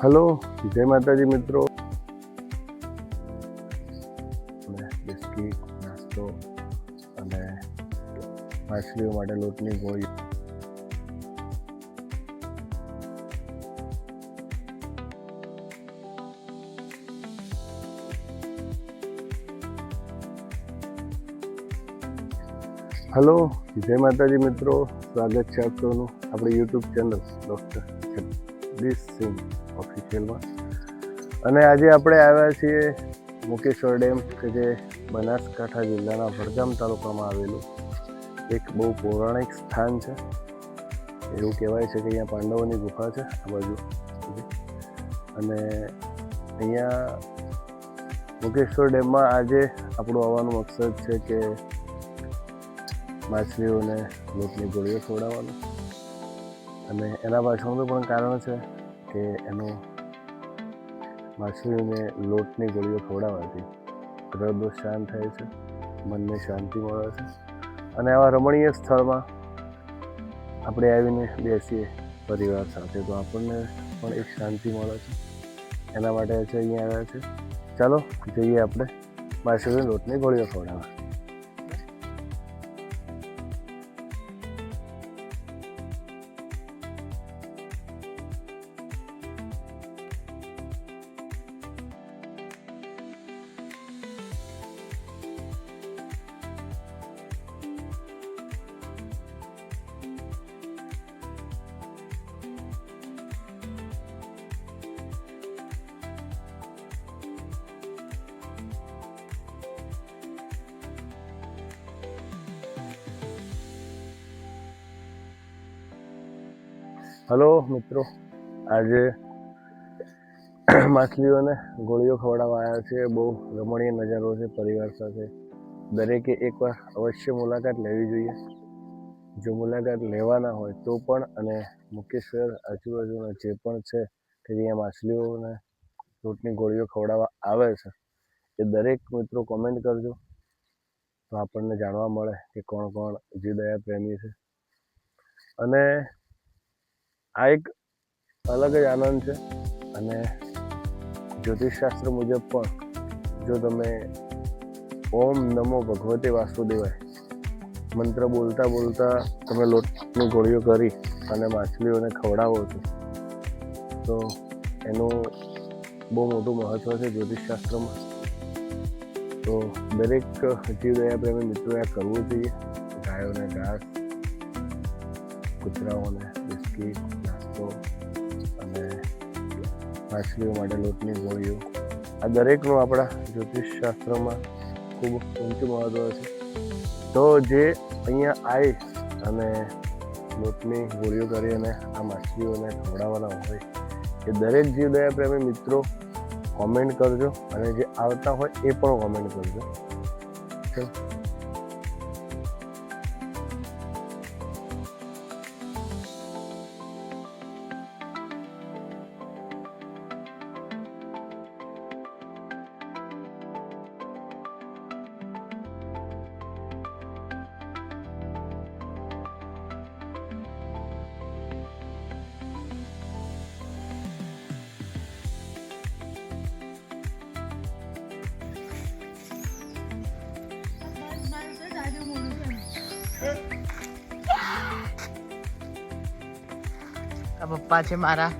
Hello, જય માતાજી મિત્રો. બિસ્કીટ, નાસ્તો અને માછલીઓ માટે લોટની ગોળી. હલો, જય માતાજી મિત્રો. સ્વાગત છે આપ સૌનું આપણી યુટ્યુબ ચેનલ ડૉક્ટર જગદીશ સિંહ ઓફિશિયલમાં. અને આજે આપણે આવ્યા છીએ મુકેશ્વર ડેમ, કે જે બનાસકાંઠા જિલ્લાના વડગામ તાલુકામાં આવેલું એક બહુ પૌરાણિક સ્થાન છે. એવું કહેવાય છે કે અહીંયા પાંડવોની ગુફા છે આ બાજુ. અને અહીંયા મુકેશ્વર ડેમમાં આજે આપણું આવવાનું મકસદ છે કે માછલીઓને લોટની ગોળીઓ ખવડાવવાનું. અને એના પાછળનું પણ કારણ છે કે એનું માછલીઓને લોટની ગોળીઓ ખવડાવવાથી ગ્રહ દોષ શાંત થાય છે, મનને શાંતિ મળે છે. અને આવા રમણીય સ્થળમાં આપણે આવીને બેસીએ પરિવાર સાથે તો આપણને પણ એક શાંતિ મળે છે. એના માટે છે અહીંયા આવ્યા છે. ચાલો જઈએ આપણે માછલીઓને લોટની ગોળીઓ ખવડાવવા. હલો મિત્રો, આજે માછલીઓને ગોળીઓ ખવડાવવા આવ્યા છે. બહુ રમણીય નજારો છે. પરિવાર સાથે દરેકે એકવાર અવશ્ય મુલાકાત લેવી જોઈએ. જો મુલાકાત લેવાના હોય તો પણ, અને મુકેશ્વર આજુબાજુના જે પણ છે કે જ્યાં માછલીઓને લોટની ગોળીઓ ખવડાવવા આવે છે એ દરેક મિત્રો કોમેન્ટ કરજો, તો આપણને જાણવા મળે કે કોણ કોણ જીવદયા પ્રેમી છે. અને આ એક અલગ જ આનંદ છે. અને જ્યોતિષશાસ્ત્ર મુજબ પણ જો તમે ઓમ નમો ભગવતે વાસુદેવાય મંત્ર બોલતા બોલતા તમે લોટની ગોળીઓ કરી અને માછલીઓને ખવડાવો છો તો એનું બહુ મોટું મહત્ત્વ છે જ્યોતિષશાસ્ત્રમાં. તો દરેક જીવદયા પ્રેમી મિત્રોએ આ કરવું જોઈએ. ગાયોને ઘાસ, કૂતરાઓને બિસ્કીટ, નાસ્તો અને માછલીઓ માટે લોટની ગોળીઓ, આ દરેકનું આપણા જ્યોતિષશાસ્ત્રમાં ખૂબ ઊંચું મહત્ત્વ છે. તો જે અહીંયા આવી અને લોટની ગોળીઓ કરી અને આ માછલીઓને ખવડાવવાના હોય એ દરેક જીવદયા પ્રેમી મિત્રો કોમેન્ટ કરજો, અને જે આવતા હોય એ પણ કોમેન્ટ કરજો. આ પપ્પા છે મારા.